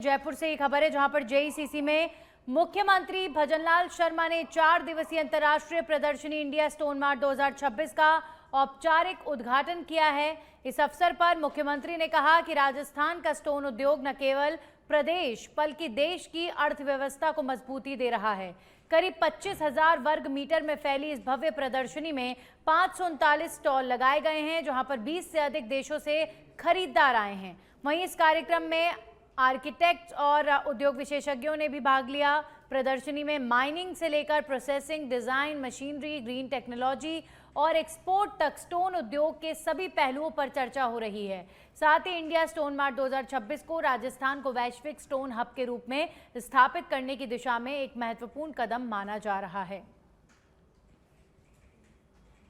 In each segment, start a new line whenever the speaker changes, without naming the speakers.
जयपुर से ये खबर है, जहां पर जेईसीसी में मुख्यमंत्री भजनलाल शर्मा ने 4 दिवसीय अंतर्राष्ट्रीय प्रदर्शनी इंडिया स्टोन मार्ट 2026 का औपचारिक उद्घाटन किया है। इस अवसर पर मुख्यमंत्री ने कहा कि राजस्थान का स्टोन उद्योग न केवल प्रदेश बल्कि देश की अर्थव्यवस्था को मजबूती दे रहा है। करीब 25,000 वर्ग मीटर में फैली इस भव्य प्रदर्शनी में 539 स्टॉल लगाए गए हैं, जहां पर 20 से अधिक देशों से खरीदार आए हैं। वहीं इस कार्यक्रम में आर्किटेक्ट और उद्योग विशेषज्ञों ने भी भाग लिया। प्रदर्शनी में माइनिंग से लेकर processing, design, machinery, green technology और एक्सपोर्ट तक स्टोन उद्योग के सभी पहलुओं पर चर्चा हो रही है। साथ ही इंडिया स्टोन मार्ट 2026 को राजस्थान को वैश्विक स्टोन हब के रूप में स्थापित करने की दिशा में एक महत्वपूर्ण कदम माना जा रहा है।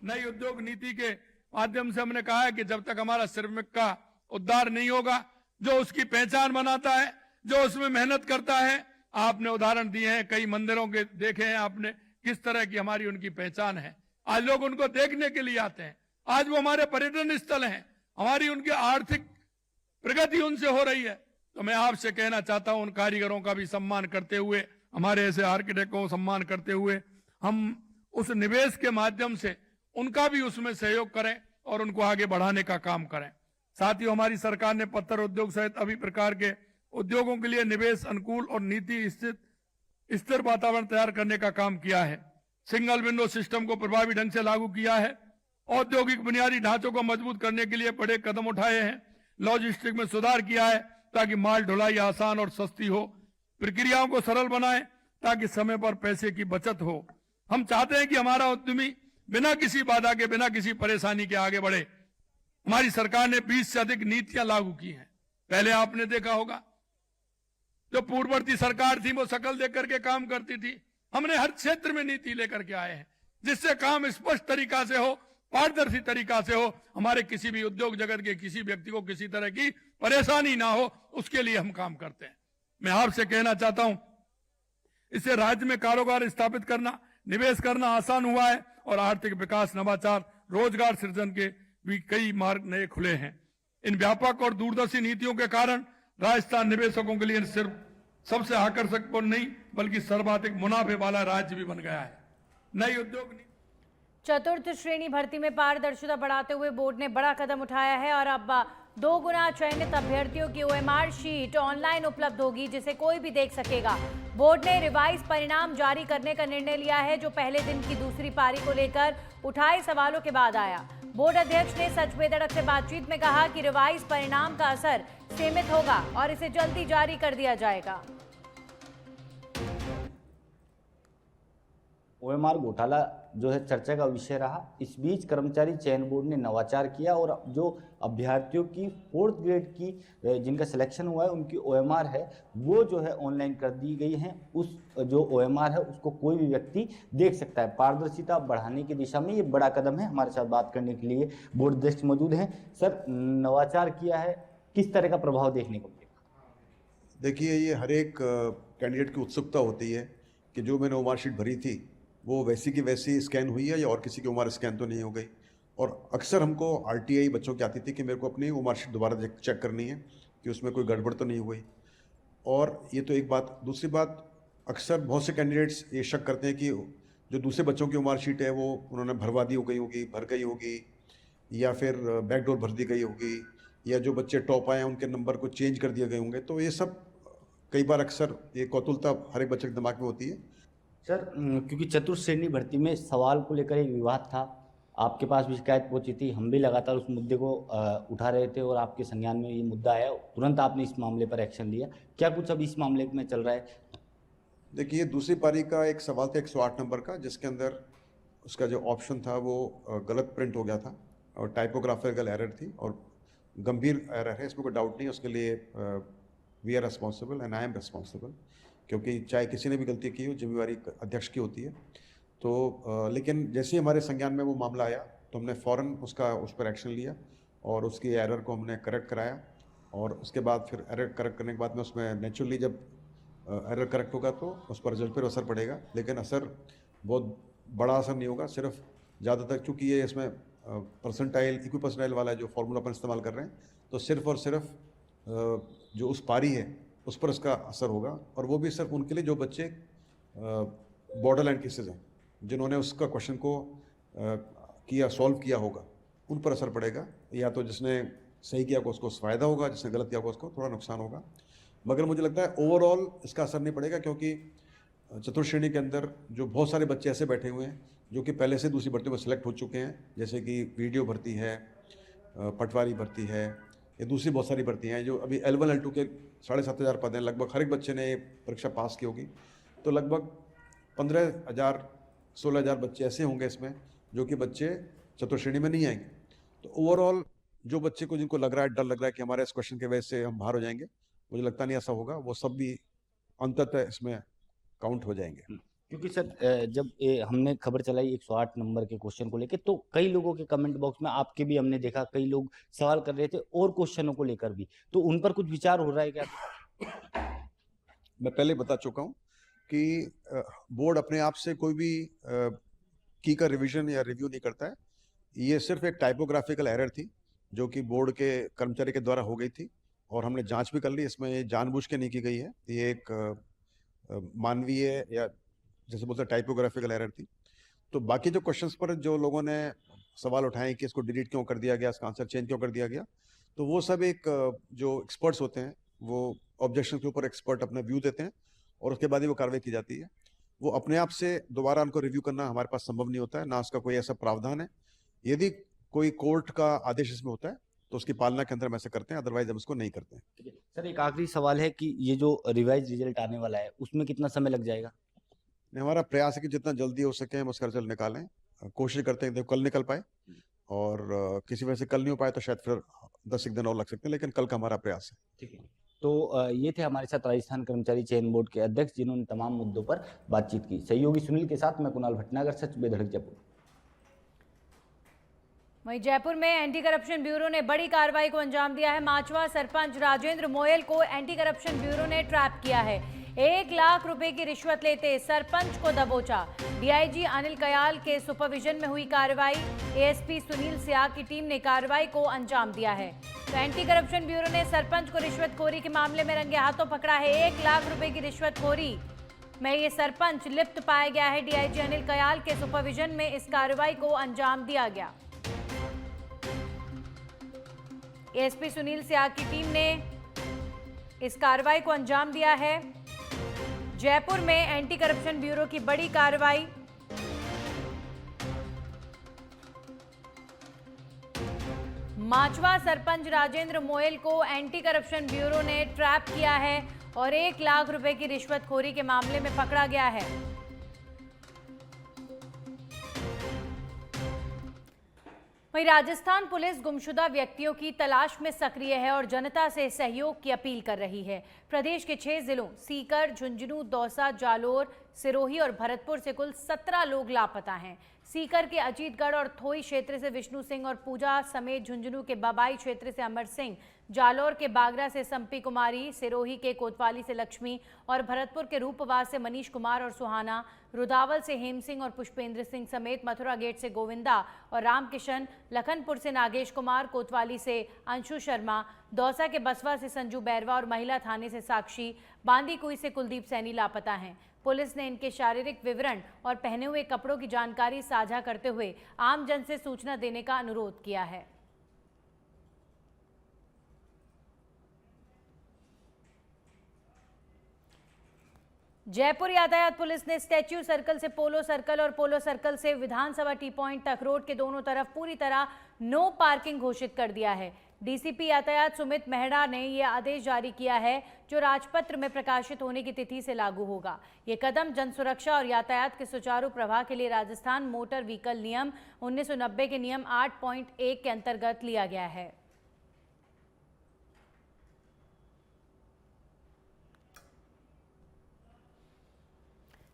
नई उद्योग नीति के माध्यम से हमने कहा है कि जब तक हमारा श्रमिक का उद्धार नहीं होगा, जो उसकी पहचान बनाता है, जो उसमें मेहनत करता है, आपने उदाहरण दिए हैं, कई मंदिरों के देखे हैं आपने, किस तरह की हमारी उनकी पहचान है। आज लोग उनको देखने के लिए आते हैं, आज वो हमारे पर्यटन स्थल हैं, हमारी उनकी आर्थिक प्रगति उनसे हो रही है। तो मैं आपसे कहना चाहता हूं, उन कारीगरों का भी सम्मान करते हुए, हमारे ऐसे आर्किटेक्टों को सम्मान करते हुए, हम उस निवेश के माध्यम से उनका भी उसमें सहयोग करें और उनको आगे बढ़ाने का काम करें। साथ ही हमारी सरकार ने पत्थर उद्योग सहित अभी प्रकार के उद्योगों के लिए निवेश अनुकूल और नीति स्थिर वातावरण तैयार करने का काम किया है। सिंगल विंडो सिस्टम को प्रभावी ढंग से लागू किया है। औद्योगिक बुनियादी ढांचों को मजबूत करने के लिए बड़े कदम उठाए हैं। लॉजिस्टिक में सुधार किया है ताकि माल ढुलाई आसान और सस्ती हो। प्रक्रियाओं को सरल बनाएं ताकि समय पर पैसे की बचत हो। हम चाहते हैं कि हमारा उद्यमी बिना किसी बाधा के, बिना किसी परेशानी के आगे बढ़े। हमारी सरकार ने 20 से अधिक नीतियां लागू की हैं। पहले आपने देखा होगा, जो पूर्ववर्ती सरकार थी वो शकल देख करके काम करती थी। हमने हर क्षेत्र में नीति लेकर के आए हैं, जिससे काम स्पष्ट तरीका से हो, पारदर्शी तरीका से हो, हमारे किसी भी उद्योग जगत के किसी व्यक्ति को किसी तरह की परेशानी ना हो, उसके लिए हम काम करते हैं। मैं आपसे कहना चाहता हूं, इससे राज्य में कारोबार स्थापित करना, निवेश करना आसान हुआ है और आर्थिक विकास, नवाचार, रोजगार सृजन के भी कई मार्ग नए खुले हैं। इन व्यापक और दूरदर्शी नीतियों के कारण राजस्थान निवेशकों के लिए सिर्फ सबसे आकर्षक नहीं बल्कि सर्वाधिक मुनाफे वाला राज्य भी बन गया है। नई उद्योग नीति
चतुर्थ श्रेणी भर्ती में पारदर्शिता बढ़ाते हुए बोर्ड ने बड़ा कदम उठाया है और अब 2 गुना चयनित अभ्यर्थियों की OMR शीट ऑनलाइन उपलब्ध होगी, जिसे कोई भी देख सकेगा। बोर्ड ने रिवाइज परिणाम जारी करने का निर्णय लिया है, जो पहले दिन की दूसरी पारी को लेकर उठाए सवालों के बाद आया। बोर्ड अध्यक्ष ने सच बेधड़क से बातचीत में कहा कि रिवाइज परिणाम का असर सीमित होगा और इसे जल्दी जारी कर दिया जाएगा।
OMR घोटाला जो है चर्चा का विषय रहा। इस बीच कर्मचारी चयन बोर्ड ने नवाचार किया और जो अभ्यर्थियों की 4th ग्रेड की जिनका सिलेक्शन हुआ है उनकी OMR है वो जो है ऑनलाइन कर दी गई है। उस जो OMR है उसको कोई भी व्यक्ति देख सकता है। पारदर्शिता बढ़ाने की दिशा में ये बड़ा कदम है। हमारे साथ बात करने के लिए बोर्ड अध्यक्ष मौजूद हैं। सर, नवाचार किया है, किस तरह का प्रभाव देखने को मिलेगा?
देखिए, ये हर एक कैंडिडेट की उत्सुकता होती है कि जो मैंने OMR शीट भरी थी वो वैसी की वैसी स्कैन हुई है या और किसी की OMR स्कैन तो नहीं हो गई। और अक्सर हमको RTI बच्चों की आती थी कि मेरे को अपनी OMR शीट दोबारा चेक करनी है कि उसमें कोई गड़बड़ तो नहीं हुई। और ये तो एक बात। दूसरी बात, अक्सर बहुत से कैंडिडेट्स ये शक करते हैं कि जो दूसरे बच्चों की OMR शीट है वो उन्होंने भरवा दी हो गई होगी, भर गई होगी, या फिर बैकडोर भर दी गई होगी, या जो बच्चे टॉप आए हैं उनके नंबर को चेंज कर दिए गए होंगे। तो ये सब कई बार अक्सर ये कौतूहलता हर एक बच्चे के दिमाग में होती है।
सर, क्योंकि चतुर्थ श्रेणी भर्ती में सवाल को लेकर एक विवाद था, आपके पास भी शिकायत पहुंची थी, हम भी लगातार उस मुद्दे को उठा रहे थे और आपके संज्ञान में ये मुद्दा आया, तुरंत आपने इस मामले पर एक्शन लिया। क्या कुछ अब इस मामले में चल रहा है?
देखिए, दूसरी पारी का एक सवाल था 108 नंबर का, जिसके अंदर उसका जो ऑप्शन था वो गलत प्रिंट हो गया था और टाइपोग्राफिकल एरर थी और गंभीर एरर है, इसमें कोई डाउट नहीं है। उसके लिए we are responsible and I am responsible, क्योंकि चाहे किसी ने भी गलती की हो, जिम्मेवारी अध्यक्ष की होती है। तो लेकिन जैसे ही हमारे संज्ञान में वो मामला आया तो हमने फ़ौरन उस पर एक्शन लिया और उसकी एरर को हमने करेक्ट कराया। और उसके बाद फिर एरर करेक्ट करने के बाद में उसमें नेचुरली जब एरर करेक्ट होगा तो उस पर रिजल्ट पर असर पड़ेगा, लेकिन असर बहुत बड़ा असर नहीं होगा। सिर्फ ज़्यादातर चूँकि ये इसमें परसेंटाइल, इक्वी परसेंटाइल वाला जो फॉर्मूला अपन इस्तेमाल कर रहे हैं, तो सिर्फ और सिर्फ जो उस पारी है उस पर इसका असर होगा, और वो भी सिर्फ उनके लिए जो बच्चे बॉर्डर लाइन केसेज हैं, जिन्होंने उसका क्वेश्चन को सॉल्व किया होगा, उन पर असर पड़ेगा। या तो जिसने सही किया होगा उसको फ़ायदा होगा, जिसने गलत किया होगा उसको थोड़ा नुकसान होगा। मगर मुझे लगता है ओवरऑल इसका असर नहीं पड़ेगा, क्योंकि चतुर्थ श्रेणी के अंदर जो बहुत सारे बच्चे ऐसे बैठे हुए हैं जो कि पहले से दूसरी भर्ती में सेलेक्ट हो चुके हैं, जैसे कि वीडियो भर्ती है, पटवारी भर्ती है, ये दूसरी बहुत सारी भर्ती हैं जो अभी L1 L2 के 7,500 पद हैं। लगभग हर एक बच्चे ने परीक्षा पास की होगी, तो लगभग 15,000 16,000 बच्चे ऐसे होंगे इसमें जो कि बच्चे चतुर्थ श्रेणी में नहीं आएंगे। तो ओवरऑल जो बच्चे को जिनको लग रहा है, डर लग रहा है कि हमारे इस क्वेश्चन की वजह से हम बाहर हो जाएंगे, मुझे लगता नहीं ऐसा होगा। वो सब भी अंततः इसमें काउंट हो जाएंगे।
क्योंकि सर जब हमने खबर चलाई 108 नंबर के क्वेश्चन को लेकर, तो कई लोगों के कमेंट बॉक्स में, आपके भी हमने देखा, कई लोग सवाल कर रहे थे और क्वेश्चनों को लेकर भी, तो उन पर कुछ विचार हो रहा है क्या?
मैं पहले बता चुका हूं कि बोर्ड अपने आप से कोई भी की का रिवीजन या रिव्यू नहीं करता है। ये सिर्फ एक टाइपोग्राफिकल एरर थी जो कि बोर्ड के कर्मचारी के द्वारा हो गई थी, और हमने जांच भी कर ली। इसमें जानबूझ के नहीं की गई है, ये एक मानवीय या जैसे बोलते हैं टाइपोग्राफिकल एरर थी। तो बाकी जो क्वेश्चंस पर जो लोगों ने सवाल उठाए कि इसको डिलीट क्यों कर दिया गया, इसका आंसर चेंज क्यों कर दिया गया, तो वो सब एक जो एक्सपर्ट्स होते हैं वो ऑब्जेक्शन के ऊपर एक्सपर्ट अपना व्यू देते हैं, और उसके बाद ही वो कार्रवाई की जाती है। वो अपने आप से दोबारा उनको रिव्यू करना हमारे पास संभव नहीं होता है, ना उसका कोई ऐसा प्रावधान है। यदि कोई कोर्ट का आदेश इसमें होता है तो उसकी पालना के अंदर हम ऐसे करते हैं, अदरवाइज हम उसको नहीं करते हैं।
ठीक है सर, एक आखिरी सवाल है कि ये जो रिवाइज रिजल्ट आने वाला है उसमें कितना समय लग जाएगा?
हमारा प्रयास है कि जितना जल्दी हो सके हम उसका रिजल्ट निकालें। कोशिश करते हैं कल निकल पाए, और किसी वजह से कल नहीं हो पाए तो शायद फिर 10 एक दिन और लग सकते हैं, लेकिन कल का हमारा प्रयास है।
ठीक है, तो ये थे हमारे साथ राजस्थान कर्मचारी चयन बोर्ड के अध्यक्ष, जिन्होंने तमाम मुद्दों पर बातचीत की। सहयोगी सुनील के साथ मैं कुणाल भटनागर, सच बेधड़क जयपुर।
वहीं जयपुर में एंटी करप्शन ब्यूरो ने बड़ी कार्रवाई को अंजाम दिया है। माचवा सरपंच राजेंद्र मोयल को एंटी करप्शन ब्यूरो ने ट्रैप किया है। 1 लाख रुपए की रिश्वत लेते सरपंच को दबोचा। डीआईजी अनिल कयाल के सुपरविजन में हुई कार्रवाई। एएसपी सुनील सियाग की टीम ने कार्रवाई को अंजाम दिया है। तो एंटी करप्शन ब्यूरो ने सरपंच को रिश्वतखोरी के मामले में रंगे हाथों पकड़ा है। 1 लाख रुपए की रिश्वतखोरी में ये सरपंच लिप्त पाया गया है। डीआईजी अनिल कयाल के सुपरविजन में इस कार्रवाई को अंजाम दिया गया। एएसपी सुनील सियाग की टीम ने इस कार्रवाई को अंजाम दिया है। जयपुर में एंटी करप्शन ब्यूरो की बड़ी कार्रवाई। माचवा सरपंच राजेंद्र मोयल को एंटी करप्शन ब्यूरो ने ट्रैप किया है और 1 लाख रुपए की रिश्वतखोरी के मामले में पकड़ा गया है। वहीं राजस्थान पुलिस गुमशुदा व्यक्तियों की तलाश में सक्रिय है और जनता से सहयोग की अपील कर रही है। प्रदेश के 6 जिलों सीकर, झुंझुनू, दौसा, जालोर, सिरोही और भरतपुर से कुल 17 लोग लापता हैं। सीकर के अजीतगढ़ और थोई क्षेत्र से विष्णु सिंह और पूजा समेत झुंझुनू के बबाई क्षेत्र से अमर सिंह, जालोर के बागरा से संपी कुमारी, सिरोही के कोतवाली से लक्ष्मी और भरतपुर के रूपवास से मनीष कुमार और सुहाना, रुदावल से हेम सिंह और पुष्पेंद्र सिंह समेत मथुरा गेट से गोविंदा और रामकिशन, लखनपुर से नागेश कुमार, कोतवाली से अंशु शर्मा, दौसा के बसवा से संजू बैरवा और महिला थाने से साक्षी, बांदीकुई से कुलदीप सैनी लापता हैं। पुलिस ने इनके शारीरिक विवरण और पहने हुए कपड़ों की जानकारी साझा करते हुए आम जन से सूचना देने का अनुरोध किया है। जयपुर यातायात पुलिस ने स्टैच्यू सर्कल से पोलो सर्कल और पोलो सर्कल से विधानसभा टी पॉइंट तक रोड के दोनों तरफ पूरी तरह नो पार्किंग घोषित कर दिया है। डीसीपी यातायात सुमित मेहरा ने यह आदेश जारी किया है, जो राजपत्र में प्रकाशित होने की तिथि से लागू होगा। ये कदम जन सुरक्षा और यातायात के सुचारू प्रवाह के लिए राजस्थान मोटर व्हीकल नियम 1990 के नियम 8.1 के अंतर्गत लिया गया है।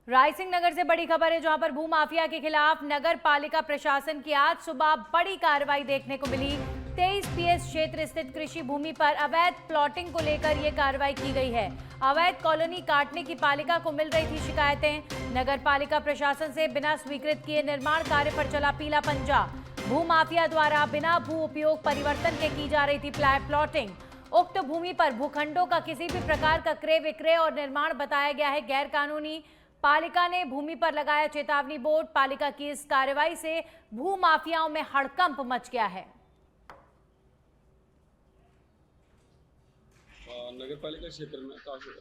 रायसिंह नगर से बड़ी खबर है, जहां पर भूमाफिया के खिलाफ नगर पालिका प्रशासन की आज सुबह बड़ी कार्रवाई देखने को मिली। 23 PS क्षेत्र स्थित कृषि भूमि पर अवैध प्लॉटिंग को लेकर यह कार्रवाई की गई है। अवैध कॉलोनी काटने की पालिका को मिल रही थी शिकायतें। नगर पालिका प्रशासन से बिना स्वीकृत किए निर्माण कार्य पर चला पीला पंजा। भूमाफिया द्वारा बिना भू उपयोग परिवर्तन के की जा रही थी प्लॉटिंग। उक्त भूमि पर भूखंडों का किसी भी प्रकार का क्रय विक्रय और निर्माण बताया गया है गैर कानूनी। पालिका ने भूमि पर लगाया चेतावनी बोर्ड। पालिका की इस कार्रवाई से भू माफियाओं में हड़कंप मच गया है।
नगर पालिका क्षेत्र में काफी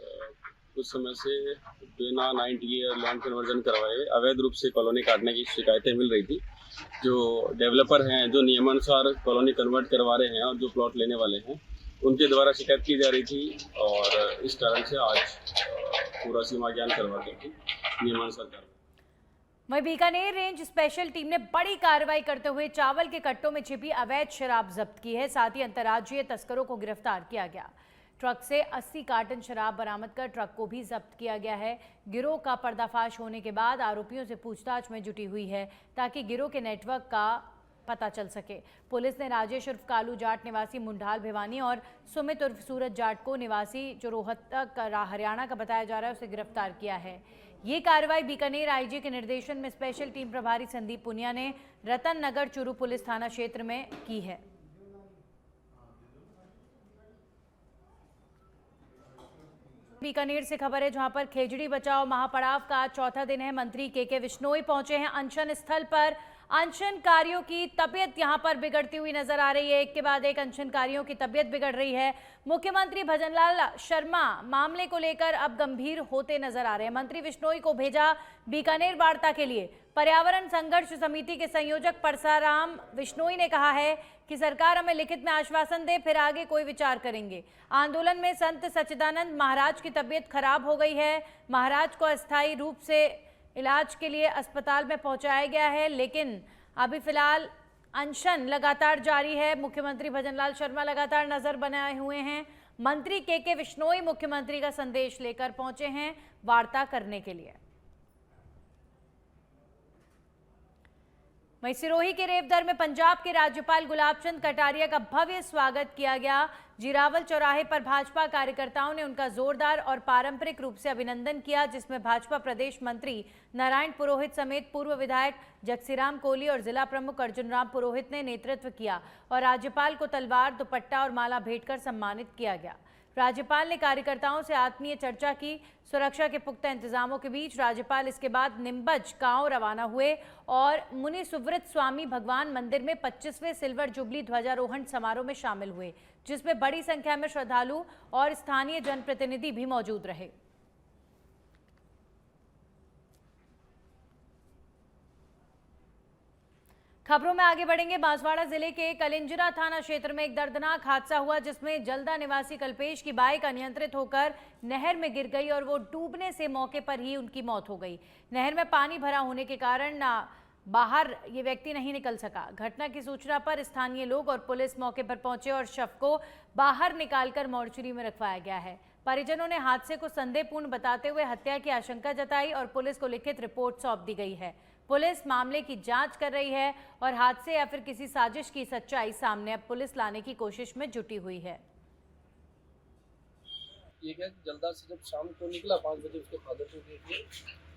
कुछ समय से बिना 90 ईयर लैंड कन्वर्जन करवाए अवैध रूप से कॉलोनी काटने की शिकायतें मिल रही थी। जो डेवलपर हैं, जो नियमानुसार कॉलोनी कन्वर्ट करवा रहे हैं और जो प्लॉट लेने वाले हैं, उनके द्वारा शिकायत की जा रही थी और इस कारण से आज पूरा सीमा ज्ञान करवा दी नियमानुसार कार्रवाई।
वहीं बीकानेर रेंज स्पेशल टीम ने बड़ी कार्रवाई करते हुए चावल के कट्टों में छिपी अवैध शराब जब्त की है। साथ ही अंतर्राज्यीय तस्करों को गिरफ्तार किया गया। ट्रक से 80 कार्टन शराब बरामद कर ट्रक को भी जब्त किया गया है। गिरोह का पर्दाफाश होने के बाद आरोपियों से पूछताछ में जुटी हुई है ताकि गिरोह के नेटवर्क का पता चल सके। पुलिस ने राजेश उर्फ कालू जाट निवासी मुंडाल भिवानी और सुमित उर्फ सूरज जाट को निवासी जो रोहतक हरियाणा का बताया जा रहा है उसे गिरफ्तार किया है। ये कार्रवाई बीकानेर आईजी के निर्देशन में स्पेशल टीम प्रभारी संदीप पुनिया ने रतन नगर चुरू पुलिस थाना क्षेत्र में की है। बीकानेर से खबर है जहां पर खेजड़ी बचाओ महापड़ाव का चौथा दिन है। मंत्री के विश्नोई पहुंचे हैं अनशन स्थल पर। अनशनकारियों की तबीयत यहां पर बिगड़ती हुई नजर आ रही है। एक के बाद एक अनशनकारियों की तबीयत बिगड़ रही है। मुख्यमंत्री भजनलाल शर्मा मामले को लेकर अब गंभीर होते नजर आ रहे हैं। मंत्री विश्नोई को भेजा बीकानेर वार्ता के लिए। पर्यावरण संघर्ष समिति के संयोजक परसाराम विश्नोई ने कहा है कि सरकार हमें लिखित में आश्वासन दे, फिर आगे कोई विचार करेंगे। आंदोलन में संत सच्चिदानंद महाराज की तबीयत खराब हो गई है। महाराज को अस्थायी रूप से इलाज के लिए अस्पताल में पहुंचाया गया है, लेकिन अभी फिलहाल अनशन लगातार जारी है। मुख्यमंत्री भजनलाल शर्मा लगातार नजर बनाए हुए हैं। मंत्री के विश्नोई मुख्यमंत्री का संदेश लेकर पहुंचे हैं वार्ता करने के लिए। वहीं सिरोही के रेवदर में पंजाब के राज्यपाल गुलाब चंद कटारिया का भव्य स्वागत किया गया। जीरावल चौराहे पर भाजपा कार्यकर्ताओं ने उनका जोरदार और पारंपरिक रूप से अभिनंदन किया, जिसमें भाजपा प्रदेश मंत्री नारायण पुरोहित समेत पूर्व विधायक जगसीराम कोहली और जिला प्रमुख अर्जुन राम पुरोहित ने नेतृत्व किया और राज्यपाल को तलवार, दुपट्टा और माला भेंट कर सम्मानित किया गया। राज्यपाल ने कार्यकर्ताओं से आत्मीय चर्चा की। सुरक्षा के पुख्ता इंतजामों के बीच राज्यपाल इसके बाद निम्बज गांव रवाना हुए और मुनि सुव्रत स्वामी भगवान मंदिर में 25वें सिल्वर जुबली ध्वजारोहण समारोह में शामिल हुए, जिसमें बड़ी संख्या में श्रद्धालु और स्थानीय जनप्रतिनिधि भी मौजूद रहे। खबरों में आगे बढ़ेंगे। बांसवाड़ा जिले के कलिंजरा थाना क्षेत्र में एक दर्दनाक हादसा हुआ, जिसमें जल्दा निवासी कल्पेश की बाइक अनियंत्रित होकर नहर में गिर गई और वो डूबने से मौके पर ही उनकी मौत हो गई। नहर में पानी भरा होने के कारण बाहर ये व्यक्ति नहीं निकल सका। घटना की सूचना पर स्थानीय लोग और पुलिस मौके पर पहुंचे और शव को बाहर निकालकर मोर्चरी में रखवाया गया है। परिजनों ने हादसे को संदेहपूर्ण बताते हुए हत्या की आशंका जताई और पुलिस को लिखित रिपोर्ट सौंप दी गई है। पुलिस मामले की जांच कर रही है और हादसे या फिर किसी साजिश की सच्चाई सामने अब पुलिस लाने की कोशिश में जुटी हुई है।
ये क्या जल्दा से जब शाम को निकला 5 बजे उसके फादर को देख के,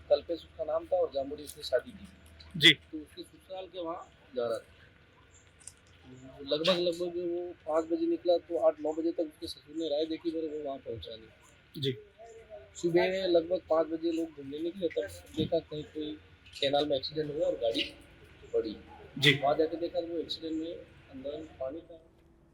कल्पेश उसका नाम था और जामुरी उसने शादी की
जी,
तो उसके ससुराल के वहाँ जा रहा था। लगभग वो 5 बजे निकला तो 8-9 बजे तक उसके ससुर ने राय देखी, मेरे वो वहाँ पहुँचा नहीं
जी।
सुबह लगभग 5 बजे लोग घूमने निकले, तब देखा कहीं कोई कैनाल में एक्सीडेंट हुआ और गाड़ी पड़ी
जी।
वहाँ जाके देखा तो वो एक्सीडेंट में अंदर पानी था।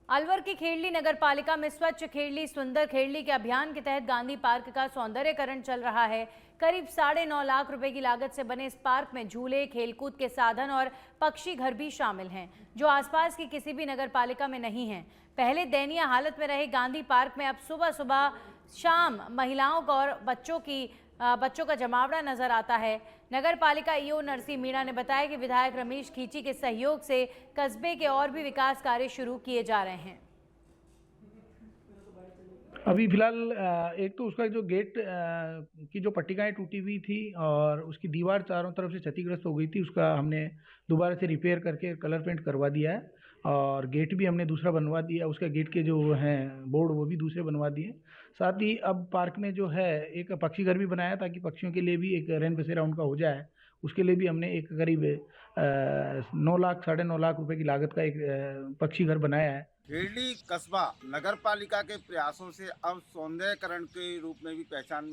अलवर की खेड़ली नगर पालिका में स्वच्छ खेड़ली सुंदर खेड़ली के अभियान के तहत गांधी पार्क का सौंदर्यकरण चल रहा है। करीब 9.5 लाख रुपए की लागत से बने इस पार्क में झूले, खेलकूद के साधन और पक्षी घर भी शामिल हैं, जो आसपास की किसी भी नगर पालिका में नहीं हैं। पहले दयनीय हालत में रहे गांधी पार्क में अब सुबह सुबह शाम महिलाओं का और बच्चों का जमावड़ा नजर आता है। नगर पालिका ईओ नरसी मीणा ने बताया कि विधायक रमेश खींची के सहयोग से कस्बे के और भी विकास कार्य शुरू किए जा रहे हैं।
अभी फिलहाल एक तो उसका जो गेट की जो पट्टिकाएं टूटी हुई थी और उसकी दीवार चारों तरफ से क्षतिग्रस्त हो गई थी, उसका हमने दोबारा से रिपेयर करके कलर पेंट करवा दिया है और गेट भी हमने दूसरा बनवा दिया। उसका गेट के जो हैं बोर्ड वो भी दूसरे बनवा दिए। साथ ही अब पार्क में जो है एक पक्षी घर भी बनाया ताकि पक्षियों के लिए भी एक रैन बसेरा उनका हो जाए। उसके लिए भी हमने एक करीब 9 लाख 9.5 लाख रुपए की लागत का एक पक्षी घर बनाया है।
खेड़ी कस्बा नगर पालिका के प्रयासों से अब सौंदर्यकरण के रूप में भी पहचान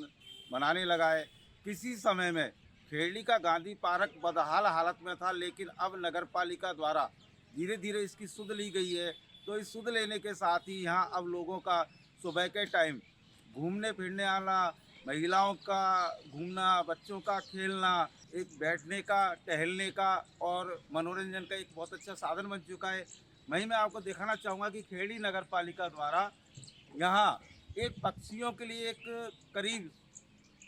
बनाने लगा है। किसी समय में खेड़ी का गांधी पार्क बदहाल हालत में था, लेकिन अब नगर पालिका द्वारा धीरे धीरे इसकी सुध ली गई है। तो इस सुध लेने के साथ ही यहाँ अब लोगों का सुबह के टाइम घूमने फिरने आना, महिलाओं का घूमना, बच्चों का खेलना, एक बैठने का, टहलने का और मनोरंजन का एक बहुत अच्छा साधन बन चुका है। वहीं मैं आपको दिखाना चाहूँगा कि खेड़ी नगर पालिका द्वारा यहाँ एक पक्षियों के लिए एक करीब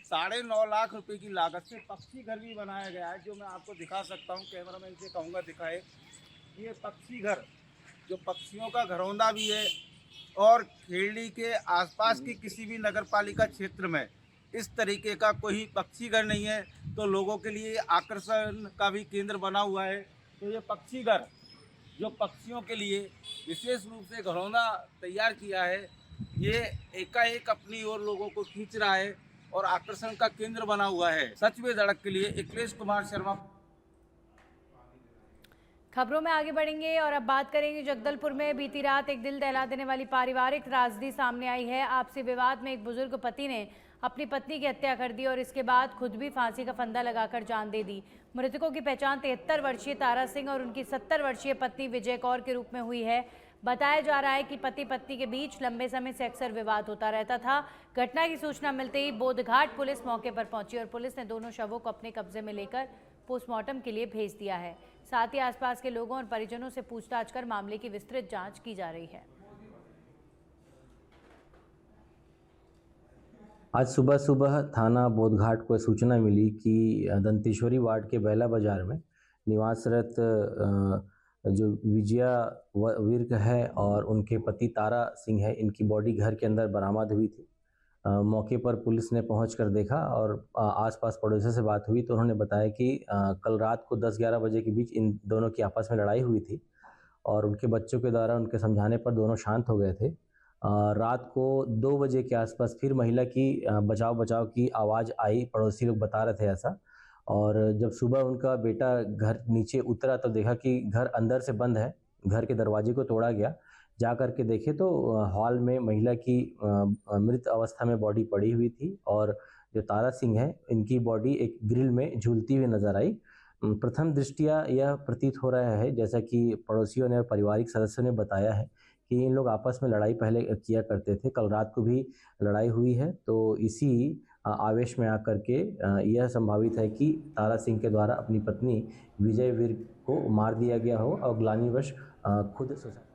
9.5 लाख रुपए की लागत से पक्षी घर भी बनाया गया है, जो मैं आपको दिखा सकता हूँ। कैमरामैन से कहूँगा दिखाए। ये पक्षी घर जो पक्षियों का घरौंदा भी है, और खेड़ी के आसपास की किसी भी नगर पालिका क्षेत्र में इस तरीके का कोई पक्षी घर नहीं है, तो लोगों के लिए आकर्षण का भी केंद्र बना हुआ है। तो ये पक्षी घर जो पक्षियों के लिए विशेष रूप से घरौंदा तैयार किया है, ये एकाएक अपनी ओर लोगों को खींच रहा है और आकर्षण का केंद्र बना हुआ है। सच में धड़क के लिए अखिलेश कुमार शर्मा।
खबरों में आगे बढ़ेंगे और अब बात करेंगे जगदलपुर में बीती रात एक दिल दहला देने वाली पारिवारिक त्रासदी सामने आई है। आपसी विवाद में एक बुजुर्ग पति ने अपनी पत्नी की हत्या कर दी और इसके बाद खुद भी फांसी का फंदा लगाकर जान दे दी। मृतकों की पहचान 73 वर्षीय तारा सिंह और उनकी 70 वर्षीय पत्नी विजय कौर के रूप में हुई है। बताया जा रहा है कि पति पत्नी के बीच लंबे समय से अक्सर विवाद होता रहता था। घटना की सूचना मिलते ही बोधघाट पुलिस मौके पर पहुंची और पुलिस ने दोनों शवों को अपने कब्जे में लेकर पोस्टमार्टम के लिए भेज दिया है। साथ ही आसपास के लोगों और परिजनों से पूछताछ कर मामले की विस्तृत जांच की जा रही है।
आज सुबह सुबह थाना बोधघाट को सूचना मिली कि दंतेश्वरी वार्ड के बेला बाजार में निवासरत जो विजया विर्क है और उनके पति तारा सिंह है, इनकी बॉडी घर के अंदर बरामद हुई थी। मौके पर पुलिस ने पहुंचकर देखा और आसपास पड़ोसियों से बात हुई तो उन्होंने बताया कि कल रात को 10-11 बजे के बीच इन दोनों की आपस में लड़ाई हुई थी और उनके बच्चों के द्वारा उनके समझाने पर दोनों शांत हो गए थे। रात को 2 बजे के आसपास फिर महिला की बचाव की आवाज़ आई, पड़ोसी लोग बता रहे थे ऐसा। और जब सुबह उनका बेटा घर नीचे उतरा तो देखा कि घर अंदर से बंद है, घर के दरवाजे को तोड़ा गया। जा कर के देखे तो हॉल में महिला की मृत अवस्था में बॉडी पड़ी हुई थी और जो तारा सिंह है इनकी बॉडी एक ग्रिल में झूलती हुई नजर आई। प्रथम दृष्टिया यह प्रतीत हो रहा है, जैसा कि पड़ोसियों ने, पारिवारिक सदस्यों ने बताया है कि इन लोग आपस में लड़ाई पहले किया करते थे। कल रात को भी लड़ाई हुई है, तो इसी आवेश में आकर के यह संभावित है कि तारा सिंह के द्वारा अपनी पत्नी विजय विर्क को मार दिया गया हो और ग्लानिवश खुद सुसाइड।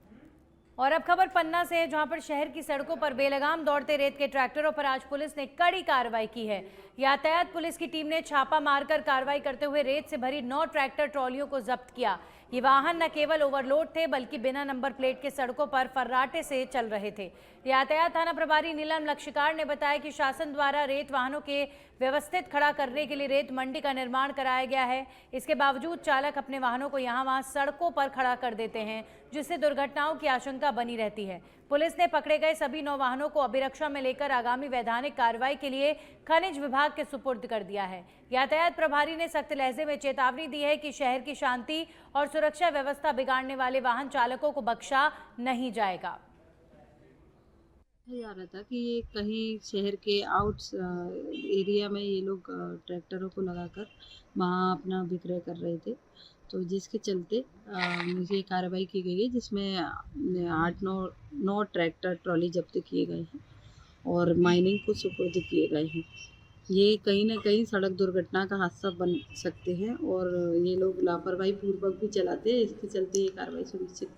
और अब खबर पन्ना से है, जहां पर शहर की सड़कों पर बेलगाम दौड़ते रेत के ट्रैक्टरों पर आज पुलिस ने कड़ी कार्रवाई की है। यातायात पुलिस की टीम ने छापा मारकर कार्रवाई करते हुए रेत से भरी 9 ट्रैक्टर ट्रॉलियों को जब्त किया। ये वाहन न केवल ओवरलोड थे बल्कि बिना नंबर प्लेट के सड़कों पर फर्राटे से चल रहे थे। यातायात थाना प्रभारी नीलम लक्षकार ने बताया कि शासन द्वारा रेत वाहनों के व्यवस्थित खड़ा करने के लिए रेत मंडी का निर्माण कराया गया है। इसके बावजूद चालक अपने वाहनों को यहाँ वहाँ सड़कों पर खड़ा कर देते हैं, जिससे दुर्घटनाओं की आशंका बनी रहती है। पुलिस ने पकड़े गए सभी 9 वाहनों को अभिरक्षा में लेकर आगामी वैधानिक कार्रवाई के लिए खनिज विभाग के सुपुर्द कर दिया है। यातायात प्रभारी ने सख्त लहजे में चेतावनी दी है कि शहर की शांति और सुरक्षा व्यवस्था बिगाड़ने वाले वाहन चालकों को बख्शा नहीं जाएगा।
जा रहा था कि ये कहीं शहर के आउट्स एरिया में ये लोग ट्रैक्टरों को लगाकर वहाँ अपना विक्रय कर रहे थे, तो जिसके चलते मुझे कार्रवाई की गई है, जिसमें 8-9 ट्रैक्टर ट्रॉली जब्त किए गए हैं और माइनिंग को सुपुर्द किए गए हैं। ये कहीं ना कहीं सड़क दुर्घटना का हादसा बन सकते हैं और ये लोग लापरवाही पूर्वक भी चलाते हैं, इसके चलते ये कार्रवाई सुनिश्चित